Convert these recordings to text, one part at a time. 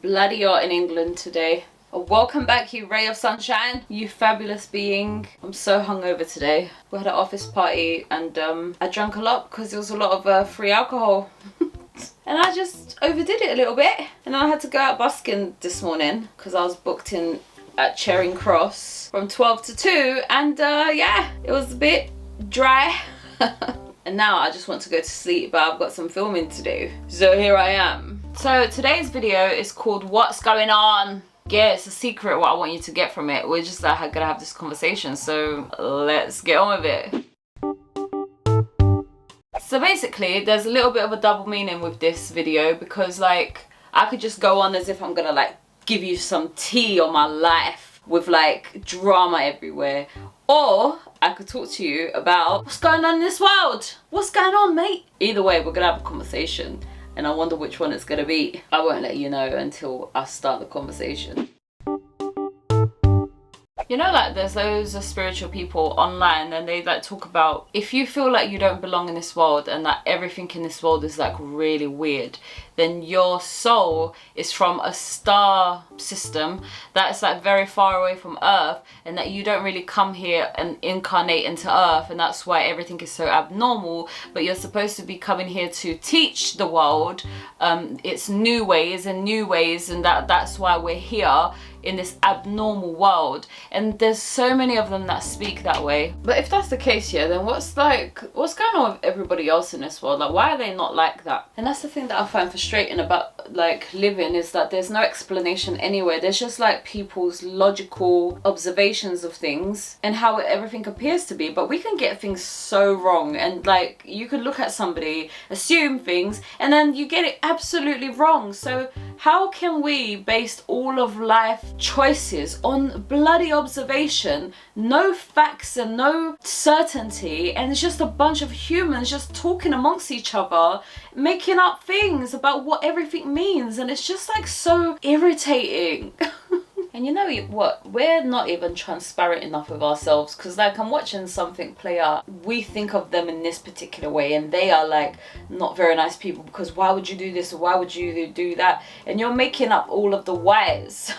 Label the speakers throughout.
Speaker 1: bloody hot in England today. Welcome back, you ray of sunshine, you fabulous being. I'm so hungover today. We had an office party and I drank a lot because there was a lot of free alcohol. And I just overdid it a little bit. And then I had to go out busking this morning because I was booked in at Charing Cross from 12 to 2. And yeah, it was a bit dry. And now I just want to go to sleep, but I've got some filming to do. So here I am. So today's video is called What's Going On? Yeah, it's a secret what I want you to get from it. We're just gonna have this conversation, so let's get on with it. So basically, there's a little bit of a double meaning with this video because like, I could just go on as if I'm gonna like give you some tea on my life with like drama everywhere. Or I could talk to you about what's going on in this world. What's going on, mate? Either way, we're gonna have a conversation. And I wonder which one it's gonna be. I won't let you know until I start the conversation. You know, like there's loads of spiritual people online and they like talk about if you feel like you don't belong in this world and that everything in this world is like really weird, then your soul is from a star system that's like very far away from Earth, and that you don't really come here and incarnate into Earth, and that's why everything is so abnormal. But you're supposed to be coming here to teach the world its new ways, and that's why we're here in this abnormal world. And there's so many of them that speak that way. But if that's the case, yeah, then what's going on with everybody else in this world? Like, why are they not like that? And that's the thing that I find frustrating about like living, is that there's no explanation anywhere. There's just like people's logical observations of things and how everything appears to be. But we can get things so wrong, and like you could look at somebody, assume things, and then you get it absolutely wrong. So how can we base all of life choices on bloody observation, no facts and no certainty, and it's just a bunch of humans just talking amongst each other, making up things about what everything means, and it's just like so irritating. And you know what, we're not even transparent enough with ourselves, because like I'm watching something play out, we think of them in this particular way and they are like not very nice people, because why would you do this or why would you do that, and you're making up all of the whys.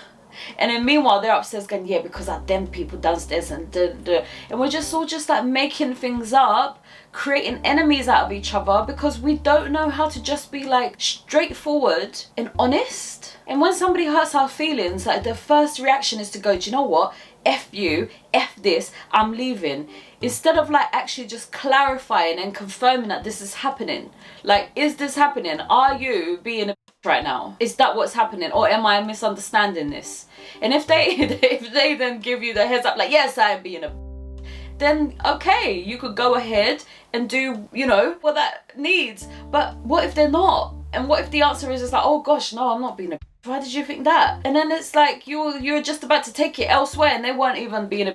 Speaker 1: And then meanwhile they're upstairs going, yeah, because of them people downstairs and and we're just all just like making things up, creating enemies out of each other because we don't know how to just be like straightforward and honest. And when somebody hurts our feelings, like the first reaction is to go, do you know what, F you, F this, I'm leaving. Instead of like actually just clarifying and confirming that this is happening. Like, is this happening? Are you being a right now? Is that what's happening, or am I misunderstanding this? And if they then give you the heads up like, yes, I am being a, then okay, you could go ahead and do, you know, what that needs. But what if they're not? And what if the answer is just like, oh gosh, no, I'm not being a, why did you think that? And then it's like you're just about to take it elsewhere and they weren't even being a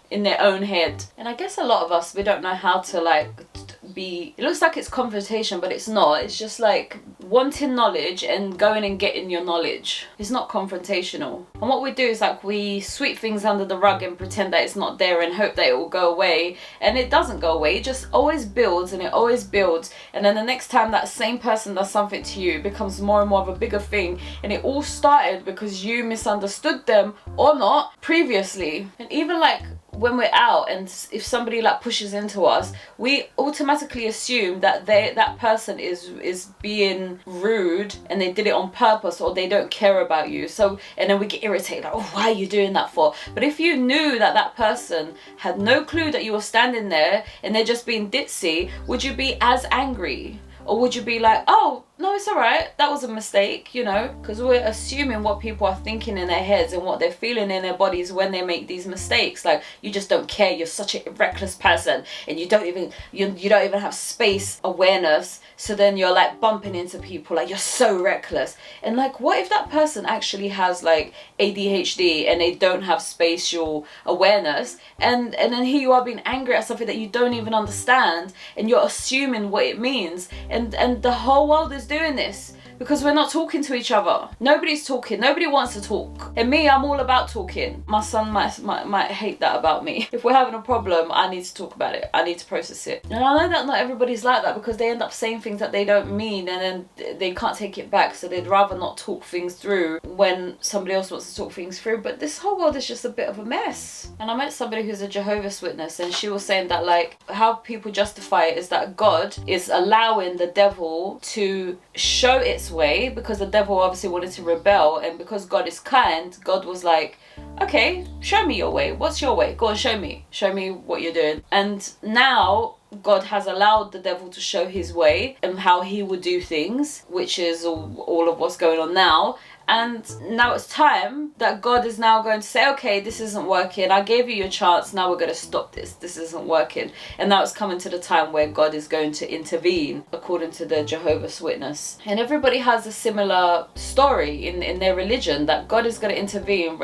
Speaker 1: in their own head. And I guess a lot of us, we don't know how to like be, it looks like it's confrontation, but it's not. It's just like wanting knowledge and going and getting your knowledge. It's not confrontational. And what we do is like we sweep things under the rug and pretend that it's not there and hope that it will go away, and it doesn't go away. It just always builds and it always builds, and then the next time that same person does something to you, it becomes more and more of a bigger thing. And it all started because you misunderstood them or not previously. And even like when we're out and if somebody like pushes into us, we automatically assume that that person is being rude and they did it on purpose, or they don't care about you. So, and then we get irritated like, oh, why are you doing that for? But if you knew that that person had no clue that you were standing there and they're just being ditzy, would you be as angry? Or would you be like, oh, no, it's all right, that was a mistake, you know? Because we're assuming what people are thinking in their heads and what they're feeling in their bodies when they make these mistakes. Like, you just don't care, you're such a reckless person, and you don't even have space awareness, so then you're like bumping into people like you're so reckless. And like, what if that person actually has like ADHD and they don't have spatial awareness, and then here you are being angry at something that you don't even understand, and you're assuming what it means, and the whole world is doing this. because we're not talking to each other. Nobody's talking. Nobody wants to talk. And me, I'm all about talking. My son might hate that about me. If we're having a problem, I need to talk about it. I need to process it. And I know that not everybody's like that, because they end up saying things that they don't mean, and then they can't take it back, so they'd rather not talk things through when somebody else wants to talk things through. But this whole world is just a bit of a mess. And I met somebody who's a Jehovah's Witness, and she was saying that, like, how people justify it is that God is allowing the devil to show its way, because the devil obviously wanted to rebel, and because God is kind, God was like, okay, show me your way. What's your way? Go and show me what you're doing. And now God has allowed the devil to show his way and how he would do things, which is all of what's going on now. And now it's time that God is now going to say, okay, this isn't working. I gave you your chance. Now we're going to stop this. This isn't working. And now it's coming to the time where God is going to intervene, according to the Jehovah's Witness. And everybody has a similar story in their religion, that God is going to intervene.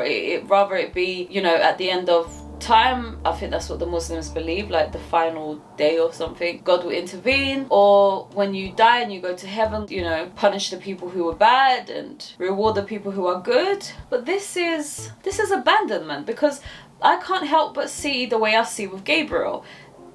Speaker 1: Rather it be, you know, at the end of time. I think that's what the Muslims believe, like the final day or something. God will intervene, or when you die and you go to heaven, you know, punish the people who were bad and reward the people who are good. But this is abandonment, because I can't help but see the way I see with Gabriel.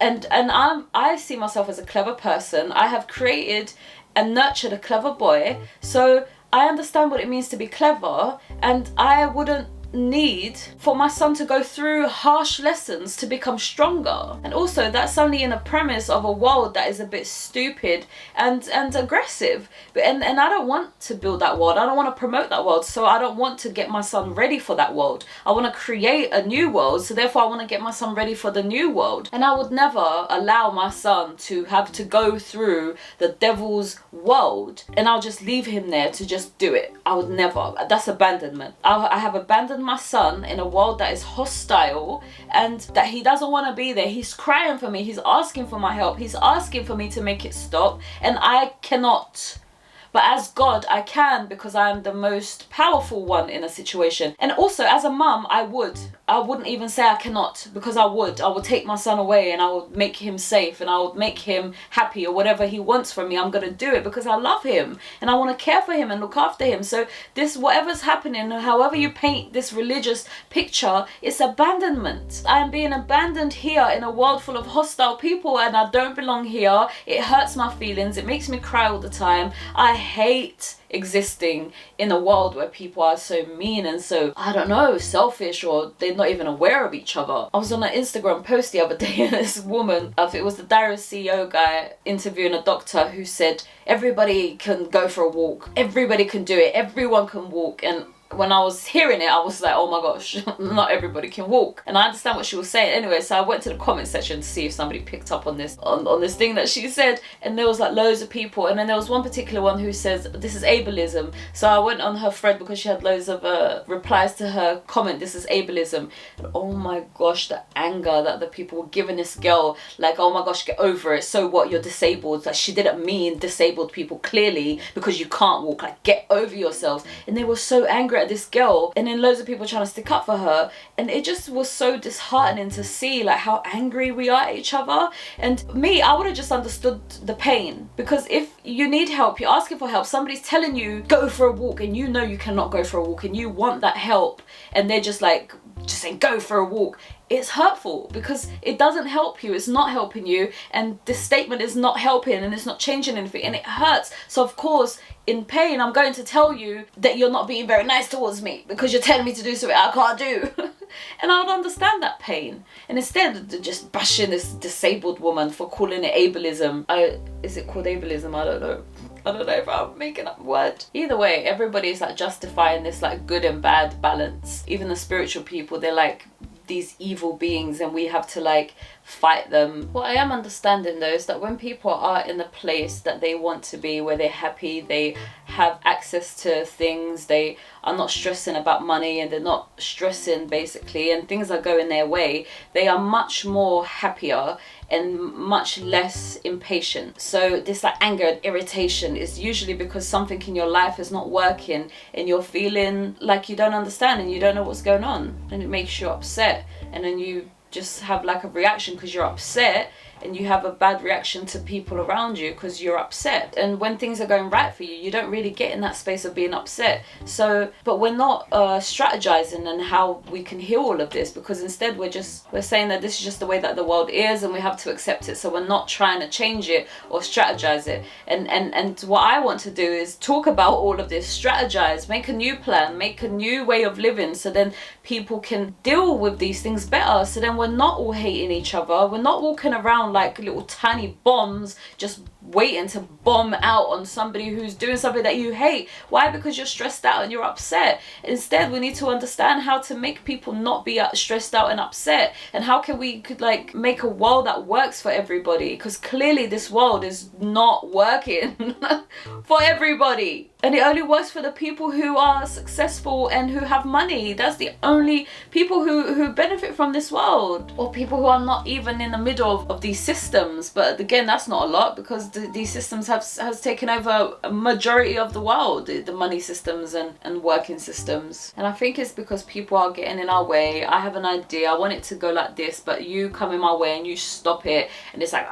Speaker 1: And I see myself as a clever person. I have created and nurtured a clever boy, so I understand what it means to be clever, and I wouldn't need for my son to go through harsh lessons to become stronger. And also, that's only in a premise of a world that is a bit stupid and aggressive. And I don't want to build that world. I don't want to promote that world. So I don't want to get my son ready for that world. I want to create a new world. So therefore I want to get my son ready for the new world. And I would never allow my son to have to go through the devil's world, and I'll just leave him there to just do it. I would never. That's abandonment. I have abandoned my son in a world that is hostile and that he doesn't want to be there. He's crying for me. He's asking for my help. He's asking for me to make it stop, and I cannot. But as God, I can, because I am the most powerful one in a situation. And also, as a mum, I wouldn't even say I cannot, because I would take my son away, and I would make him safe, and I would make him happy, or whatever he wants from me. I'm going to do it because I love him, and I want to care for him and look after him. So this, whatever's happening, however you paint this religious picture, it's abandonment. I am being abandoned here in a world full of hostile people, and I don't belong here. It hurts my feelings. It makes me cry all the time. I hate existing in a world where people are so mean and so, I don't know, selfish, or they're not even aware of each other. I was on an Instagram post the other day, and this woman, I think it was the Darius CEO guy, interviewing a doctor who said everybody can go for a walk, everybody can do it, everyone can walk. And when I was hearing it, I was like, oh my gosh, not everybody can walk. And I understand what she was saying. Anyway, so I went to the comment section to see if somebody picked up on this on this thing that she said, and there was like loads of people. And then there was one particular one who says this is ableism. So I went on her thread because she had loads of replies to her comment, this is ableism. And oh my gosh, the anger that the people were giving this girl, like, oh my gosh, get over it, so what, you're disabled. Like, she didn't mean disabled people clearly because you can't walk, like, get over yourselves. And they were so angry at this girl, and then loads of people trying to stick up for her, and it just was so disheartening to see like how angry we are at each other. And me, I would have just understood the pain, because if you need help, you're asking for help, somebody's telling you go for a walk, and you know you cannot go for a walk, and you want that help, and they're just like, just saying go for a walk. It's hurtful because it doesn't help you, it's not helping you, and this statement is not helping, and it's not changing anything, and it hurts. So of course, in pain, I'm going to tell you that you're not being very nice towards me because you're telling me to do something I can't do. And I would understand that pain. And instead of just bashing this disabled woman for calling it ableism, is it called ableism? I don't know. I don't know if I'm making up a word. Either way, everybody's like justifying this like good and bad balance. Even the spiritual people, they're like these evil beings, and we have to like fight them. What I am understanding though is that when people are in a place that they want to be, where they're happy, they have access to things, they are not stressing about money, and they're not stressing basically, and things are going their way, they are much more happier and much less impatient. So this like anger and irritation is usually because something in your life is not working, and you're feeling like you don't understand and you don't know what's going on, and it makes you upset, and then you just have like a reaction because you're upset, and you have a bad reaction to people around you because you're upset. And when things are going right for you, you don't really get in that space of being upset. So, but we're not strategizing on how we can heal all of this, because instead we're saying that this is just the way that the world is and we have to accept it. So we're not trying to change it or strategize it. And what I want to do is talk about all of this, strategize, make a new plan, make a new way of living, so then people can deal with these things better. So then we're not all hating each other, we're not walking around like little tiny bombs just waiting to bomb out on somebody who's doing something that you hate. Why? Because you're stressed out and you're upset. Instead, we need to understand how to make people not be stressed out and upset, and how can we like make a world that works for everybody, because clearly this world is not working for everybody, and it only works for the people who are successful and who have money. That's the only people who benefit from this world, or people who are not even in the middle of these systems. But again, that's not a lot, because these systems has taken over a majority of the world, the money systems and working systems. And I think it's because people are getting in our way. I have an idea, I want it to go like this, but you come in my way and you stop it, and it's like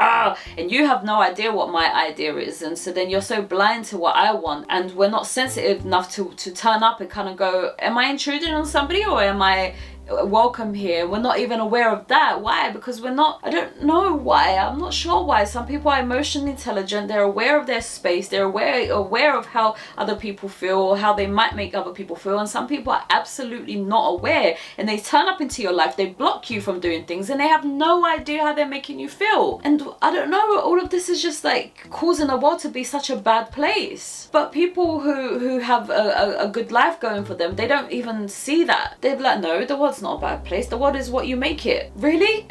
Speaker 1: and you have no idea what my idea is, and so then you're so blind to what I want, and we're not sensitive enough to turn up and kind of go, am I intruding on somebody, or am I welcome here? We're not even aware of that. Why? Because we're not, I don't know why, I'm not sure why. Some people are emotionally intelligent, they're aware of their space, they're aware of how other people feel or how they might make other people feel, and some people are absolutely not aware, and they turn up into your life, they block you from doing things, and they have no idea how they're making you feel. And I don't know, all of this is just like causing the world to be such a bad place. But people who have a good life going for them, they don't even see that. They're like, no, the world's not a bad place, the world is what you make it. Really?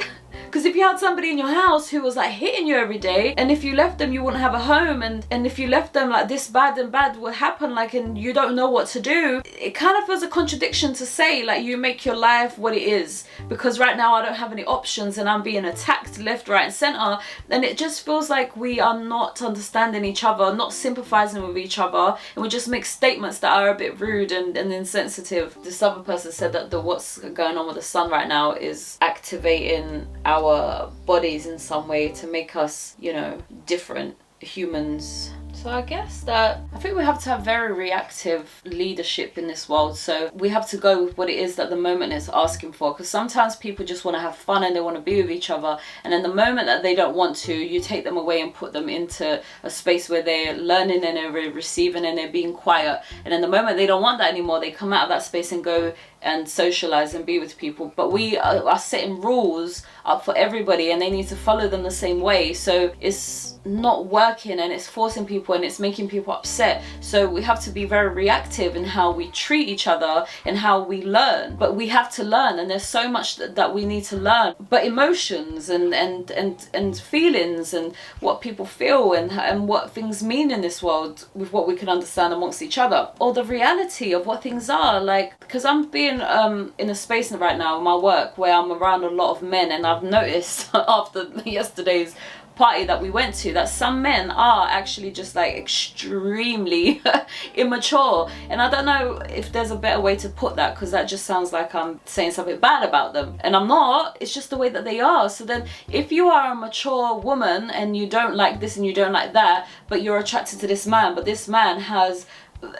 Speaker 1: Because if you had somebody in your house who was like hitting you every day, and if you left them you wouldn't have a home, and if you left them like this bad and bad would happen, like, and you don't know what to do, it kind of feels a contradiction to say like you make your life what it is, because right now I don't have any options and I'm being attacked left, right and center. And it just feels like we are not understanding each other, not sympathizing with each other, and we just make statements that are a bit rude and insensitive. This other person said that what's going on with the sun right now is activating our bodies in some way to make us, you know, different humans. So I guess that I think we have to have very reactive leadership in this world. So we have to go with what it is that the moment is asking for, because sometimes people just want to have fun and they want to be with each other, and then the moment that they don't want to, you take them away and put them into a space where they're learning and they're receiving and they're being quiet, and then the moment they don't want that anymore, they come out of that space and go and socialize and be with people. But we are setting rules up for everybody and they need to follow them the same way, so it's not working and it's forcing people and it's making people upset. So we have to be very reactive in how we treat each other and how we learn. But we have to learn, and there's so much that we need to learn. But emotions and feelings and what people feel and what things mean in this world, with what we can understand amongst each other, or the reality of what things are. Like, because I'm being in a space right now in my work where I'm around a lot of men, and I've noticed after yesterday's party that we went to that some men are actually just like extremely immature, and I don't know if there's a better way to put that, because that just sounds like I'm saying something bad about them, and I'm not. It's just the way that they are. So then if you are a mature woman and you don't like this and you don't like that, but you're attracted to this man, but this man has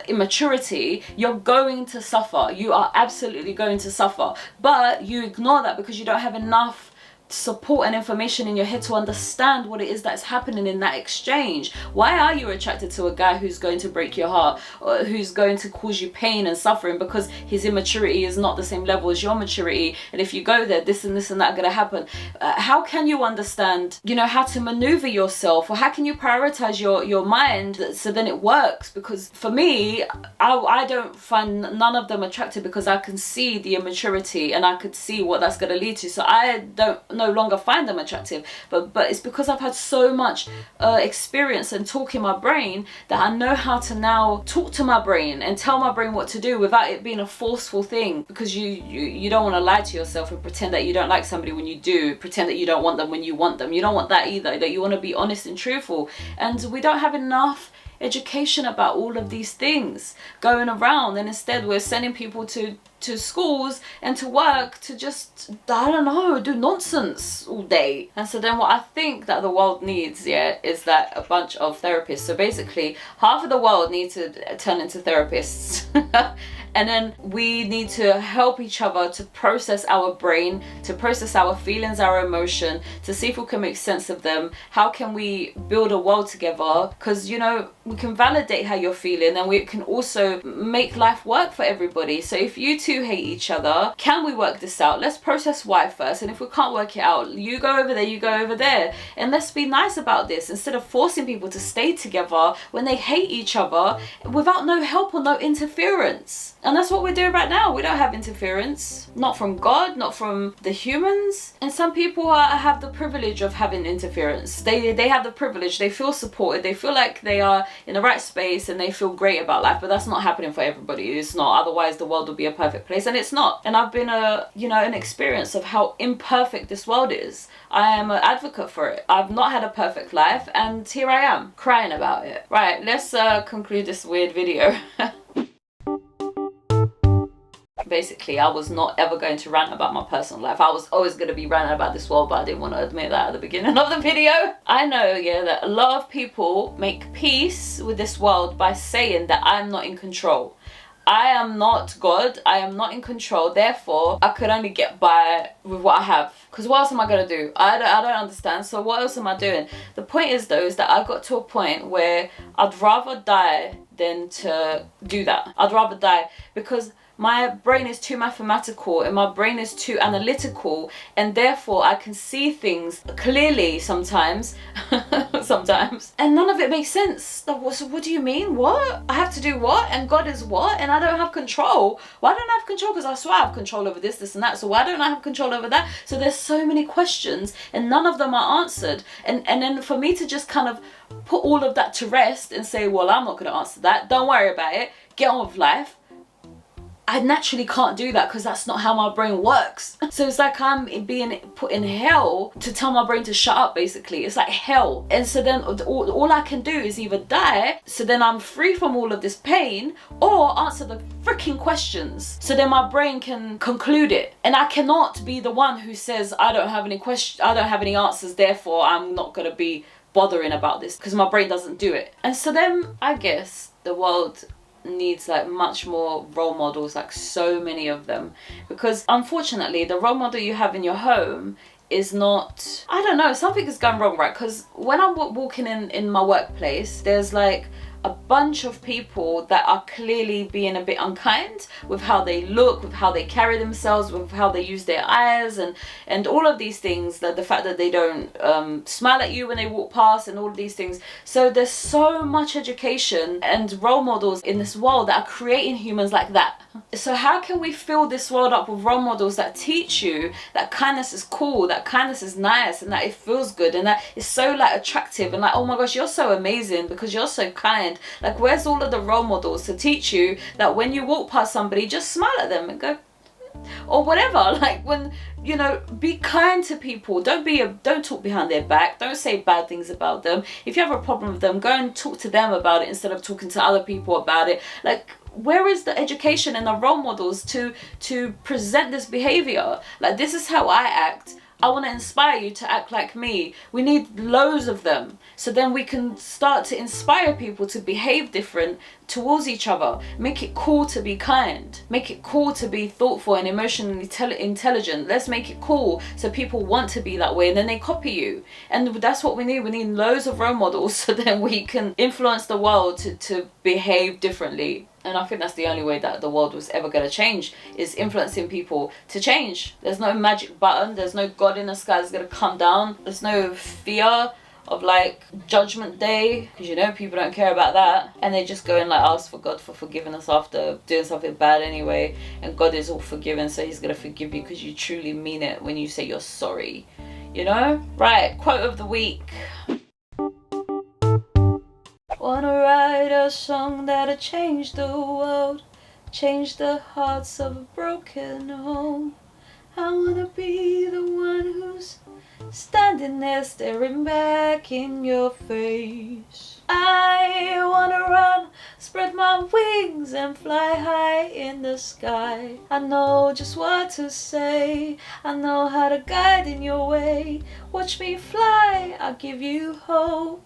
Speaker 1: immaturity, you're going to suffer. You are absolutely going to suffer, but you ignore that because you don't have enough support and information in your head to understand what it is that's happening in that exchange. Why are you attracted to a guy who's going to break your heart, or who's going to cause you pain and suffering? Because his immaturity is not the same level as your maturity, and if you go there, this and that are going to happen. How can you understand, you know, how to maneuver yourself, or how can you prioritize your mind so then it works? Because for me, I don't find none of them attractive, because I can see the immaturity and I could see what that's going to lead to. So I don't no longer find them attractive, but it's because I've had so much experience and talk in my brain that I know how to now talk to my brain and tell my brain what to do without it being a forceful thing. Because you don't want to lie to yourself and pretend that you don't like somebody when you do, pretend that you don't want them when you want them. You don't want that either, that you want to be honest and truthful. And we don't have enough education about all of these things going around, and instead we're sending people to schools and to work to just, I don't know, do nonsense all day. And so then what I think that the world needs, yeah, is that a bunch of therapists. So basically half of the world needs to turn into therapists. And then we need to help each other to process our brain, to process our feelings, our emotion, to see if we can make sense of them. How can we build a world together? Because, you know, we can validate how you're feeling, and we can also make life work for everybody. So if you two hate each other, can we work this out? Let's process why first. And if we can't work it out, you go over there, you go over there. And let's be nice about this instead of forcing people to stay together when they hate each other without no help or no interference. And that's what we're doing right now. We don't have interference. Not from God, not from the humans. And some people have the privilege of having interference. They have the privilege. They feel supported. They feel like they are in the right space and they feel great about life. But that's not happening for everybody. It's not. Otherwise the world would be a perfect place. And it's not. And I've been an experience of how imperfect this world is. I am an advocate for it. I've not had a perfect life, and here I am crying about it. Right, let's conclude this weird video. Basically, I was not ever going to rant about my personal life. I was always going to be ranting about this world, but I didn't want to admit that at the beginning of the video. I know, yeah, that a lot of people make peace with this world by saying that I'm not in control. I am not God. I am not in control. Therefore, I could only get by with what I have. Because what else am I going to do? I don't understand. So what else am I doing? The point is, though, is that I got to a point where I'd rather die than to do that. I'd rather die because my brain is too mathematical and my brain is too analytical, and therefore I can see things clearly sometimes sometimes, and none of it makes sense. So what do you mean? What? I have to do what? And God is what? And I don't have control. Why don't I have control? Because I swear I have control over this and that. So why don't I have control over that? So there's so many questions and none of them are answered. And then for me to just kind of put all of that to rest and say, well, I'm not going to answer that. Don't worry about it. Get on with life. I naturally can't do that because that's not how my brain works. So it's like I'm being put in hell to tell my brain to shut up, basically. It's like hell. And so then all I can do is either die, so then I'm free from all of this pain, or answer the freaking questions, so then my brain can conclude it. And I cannot be the one who says, I don't have any questions, I don't have any answers, therefore I'm not going to be bothering about this, because my brain doesn't do it. And so then I guess the world needs like much more role models, like so many of them, because unfortunately the role model you have in your home is not, I don't know, something is going wrong, right? Because when I'm walking in my workplace, there's like a bunch of people that are clearly being a bit unkind with how they look, with how they carry themselves, with how they use their eyes, and all of these things, that the fact that they don't smile at you when they walk past, and all of these things. So there's so much education and role models in this world that are creating humans like that. So how can we fill this world up with role models that teach you that kindness is cool, that kindness is nice, and that it feels good, and that it's so like attractive, and like, oh my gosh, you're so amazing because you're so kind. Like, where's all of the role models to teach you that when you walk past somebody, just smile at them and go, or whatever. Like, when, you know, be kind to people. Don't talk behind their back. Don't say bad things about them. If you have a problem with them, go and talk to them about it instead of talking to other people about it. Like, where is the education and the role models to present this behavior? Like, this is how I act. I want to inspire you to act like me. We need loads of them, so then we can start to inspire people to behave different towards each other. Make it cool to be kind. Make it cool to be thoughtful and emotionally intelligent. Let's make it cool so people want to be that way, and then they copy you. And that's what we need. We need loads of role models so then we can influence the world to behave differently. And I think that's the only way that the world was ever going to change, is influencing people to change. There's no magic button. There's no God in the sky that's going to come down. There's no fear of like judgment day, because you know people don't care about that, and they just go and like ask for God for forgiving us after doing something bad anyway, and God is all forgiving, so he's going to forgive you because you truly mean it when you say you're sorry, you know? Right, quote of the week. Wanna write a song that'll change the world, change the hearts of a broken home. I wanna be the one who's standing there staring back in your face. I me wanna run, spread my wings and fly high in the sky. I know just what to say, I know how to guide in your way. Watch me fly, I'll give you hope.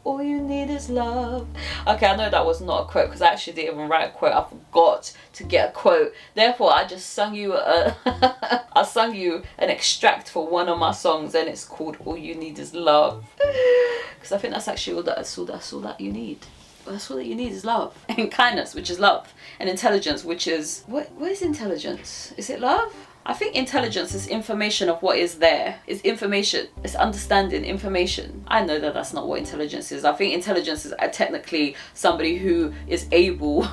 Speaker 1: All you need is love. Okay, I know that was not a quote because I actually didn't even write a quote. I forgot to get a quote. Therefore, I just sung you I sung you an extract for one of my songs, and it's called "All You Need Is Love." Because I think that's actually that's all that you need. That's all that you need is love, and kindness, which is love, and intelligence, which is what is intelligence? Is it love? I think intelligence is information of what is there. It's information. It's understanding information. I know that that's not what intelligence is. I think intelligence is technically somebody who is able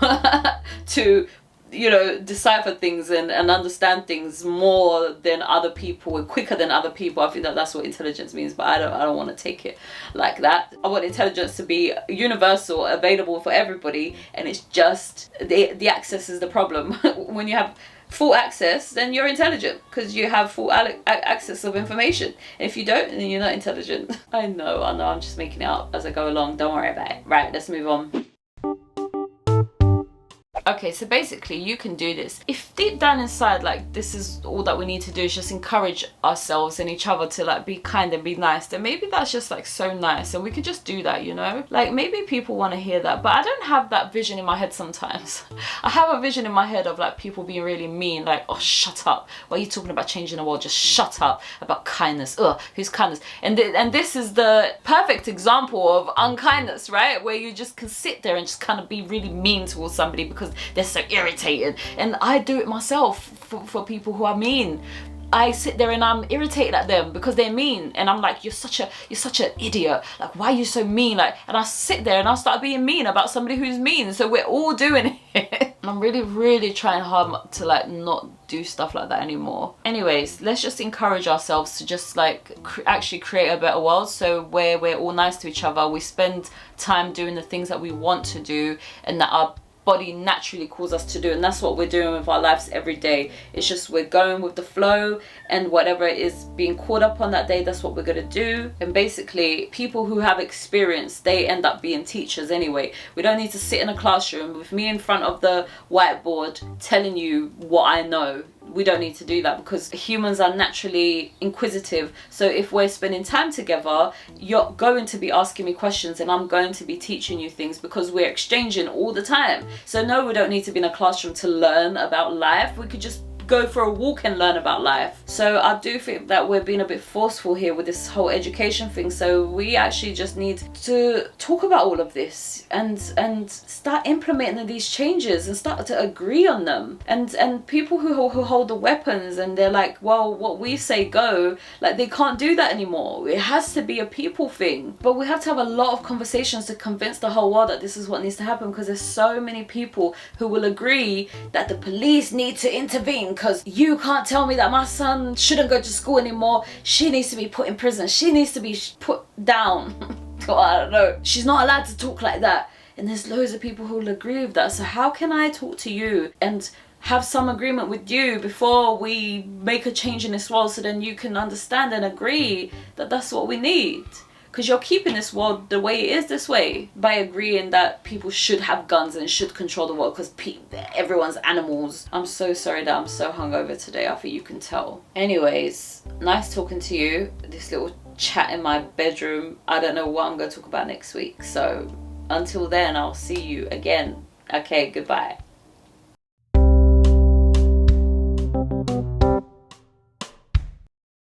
Speaker 1: to, you know, decipher things and understand things more than other people and quicker than other people. I think that that's what intelligence means, but I don't want to take it like that. I want intelligence to be universal, available for everybody, and it's just the access is the problem. When you have full access, then you're intelligent because you have full access of information. And if you don't, then you're not intelligent. I know, I'm just making it up as I go along. Don't worry about it. Right, let's move on. Okay, so basically you can do this. If deep down inside, like, this is all that we need to do is just encourage ourselves and each other to like be kind and be nice, then maybe that's just like so nice and we could just do that, you know? Like maybe people want to hear that, but I don't have that vision in my head sometimes. I have a vision in my head of like people being really mean, like, oh, shut up. Why are you talking about changing the world? Just shut up about kindness. Ugh, who's kindness? And this is the perfect example of unkindness, right? Where you just can sit there and just kind of be really mean towards somebody because they're so irritated. And I do it myself for people who are mean. I sit there and I'm irritated at them because they're mean, and I'm like, you're such an idiot, like, why are you so mean? Like, and I sit there and I start being mean about somebody who's mean. So we're all doing it. And I'm really trying hard to like not do stuff like that anymore. Anyways, let's just encourage ourselves to just like actually create a better world, so where we're all nice to each other, we spend time doing the things that we want to do and that our body naturally calls us to do, and that's what we're doing with our lives every day. It's just we're going with the flow, and whatever it is being caught up on that day, that's what we're gonna do. And basically people who have experience, they end up being teachers anyway. We don't need to sit in a classroom with me in front of the whiteboard telling you what I know. We don't need to do that because humans are naturally inquisitive. So if we're spending time together, you're going to be asking me questions and I'm going to be teaching you things because we're exchanging all the time. So no, we don't need to be in a classroom to learn about life. We could just go for a walk and learn about life. So I do think that we're being a bit forceful here with this whole education thing. So we actually just need to talk about all of this and start implementing these changes and start to agree on them. And people who hold the weapons and they're like, well, what we say go, like they can't do that anymore. It has to be a people thing. But we have to have a lot of conversations to convince the whole world that this is what needs to happen, because there's so many people who will agree that the police need to intervene because you can't tell me that my son shouldn't go to school anymore. She needs to be put in prison. She needs to be put down. Oh, I don't know. She's not allowed to talk like that. And there's loads of people who will agree with that. So how can I talk to you and have some agreement with you before we make a change in this world, so then you can understand and agree that that's what we need? Because you're keeping this world the way it is this way by agreeing that people should have guns and should control the world because everyone's animals. I'm so sorry that I'm so hungover today. I think you can tell. Anyways, nice talking to you. This little chat in my bedroom. I don't know what I'm going to talk about next week. So until then, I'll see you again. Okay, goodbye.